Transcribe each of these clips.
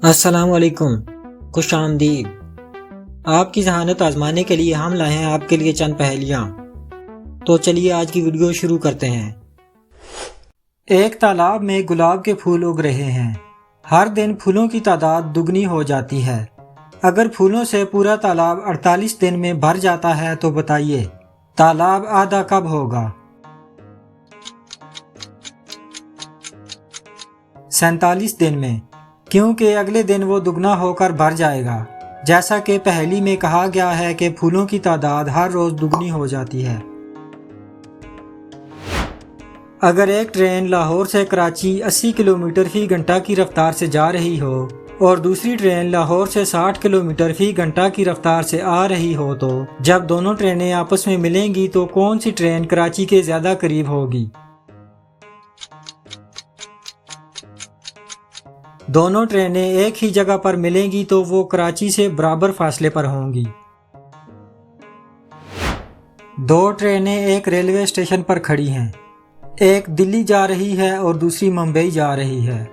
السلام علیکم، خوش آمدید۔ آپ کی ذہانت آزمانے کے لیے ہم لائے ہیں آپ کے لیے چند پہیلیاں۔ تو چلیے آج کی ویڈیو شروع کرتے ہیں۔ ایک تالاب میں گلاب کے پھول اگ رہے ہیں۔ ہر دن پھولوں کی تعداد دگنی ہو جاتی ہے۔ اگر پھولوں سے پورا تالاب 48 دن میں بھر جاتا ہے تو بتائیے تالاب آدھا کب ہوگا؟ 47 دن میں، کیونکہ اگلے دن وہ دگنا ہو کر بھر جائے گا۔ جیسا کہ پہیلی میں کہا گیا ہے کہ پھولوں کی تعداد ہر روز دگنی ہو جاتی ہے۔ اگر ایک ٹرین لاہور سے کراچی 80 کلومیٹر فی گھنٹہ کی رفتار سے جا رہی ہو اور دوسری ٹرین لاہور سے 60 کلومیٹر فی گھنٹہ کی رفتار سے آ رہی ہو تو جب دونوں ٹرینیں آپس میں ملیں گی تو کون سی ٹرین کراچی کے زیادہ قریب ہوگی؟ دونوں ٹرینیں ایک ہی جگہ پر ملیں گی تو وہ کراچی سے برابر فاصلے پر ہوں گی۔ دو ٹرینیں ایک ریلوے اسٹیشن پر کھڑی ہیں، ایک دلی جا رہی ہے اور دوسری ممبئی جا رہی ہے۔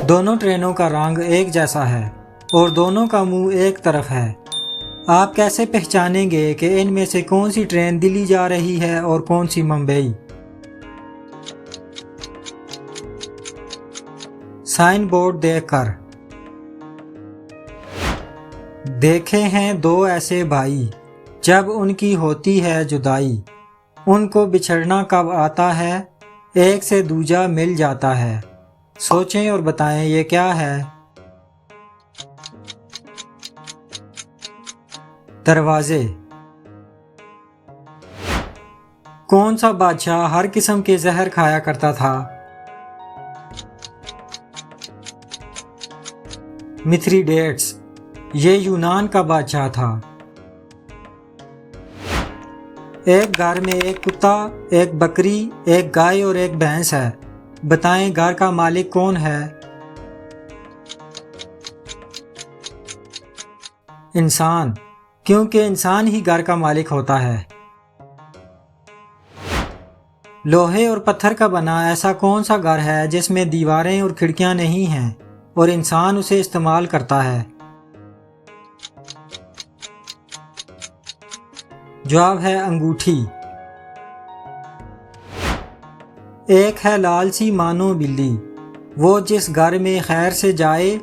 دونوں ٹرینوں کا رنگ ایک جیسا ہے اور دونوں کا منہ ایک طرف ہے۔ آپ کیسے پہچانیں گے کہ ان میں سے کون سی ٹرین دلی جا رہی ہے اور کون سی ممبئی؟ سائن بورڈ دیکھ کر۔ دیکھے ہیں دو ایسے بھائی، جب ان کی ہوتی ہے جدائی، ان کو بچھڑنا کب آتا ہے، ایک سے دوجا مل جاتا ہے۔ سوچیں اور بتائیں یہ کیا ہے؟ دروازے۔ کون سا بادشاہ ہر قسم کے زہر کھایا کرتا تھا؟ متری ڈیٹس، یہ یونان کا بادشاہ تھا۔ ایک گھر میں ایک کتا، ایک بکری، ایک گائے اور ایک بھینس ہے۔ بتائیں گھر کا مالک کون ہے؟ انسان، کیونکہ انسان ہی گھر کا مالک ہوتا ہے۔ لوہے اور پتھر کا بنا ایسا کون سا گھر ہے جس میں دیواریں اور کھڑکیاں نہیں ہیں اور انسان اسے استعمال کرتا ہے؟ جواب ہے انگوٹھی۔ ایک ہے لال سی مانو بلی، وہ جس گھر میں خیر سے جائے،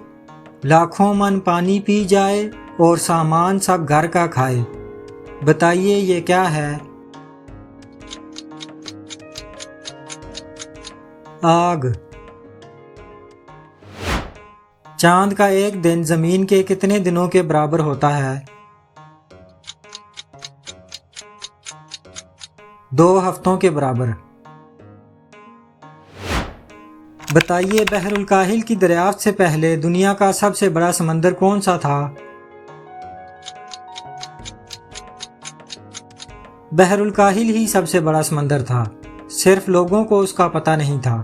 لاکھوں من پانی پی جائے اور سامان سب گھر کا کھائے۔ بتائیے یہ کیا ہے؟ آگ۔ چاند کا ایک دن زمین کے کتنے دنوں کے برابر ہوتا ہے؟ 2 ہفتوں کے برابر۔ بتائیے بحر الکاہل کی دریافت سے پہلے دنیا کا سب سے بڑا سمندر کون سا تھا؟ بحر الکاہل ہی سب سے بڑا سمندر تھا، صرف لوگوں کو اس کا پتہ نہیں تھا۔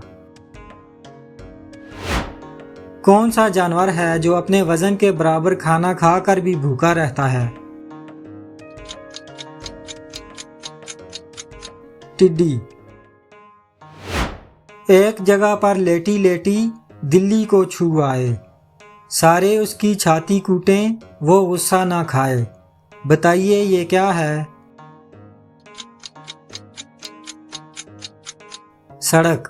کون سا جانور ہے جو اپنے وزن کے برابر کھانا کھا کر بھی بھوکا رہتا ہے؟ ٹڈی۔ ایک جگہ پر لیٹی لیٹی دلی کو چھو آئے، سارے اس کی چھاتی کوٹیں وہ غصہ نہ کھائے۔ بتائیے یہ کیا ہے؟ سڑک۔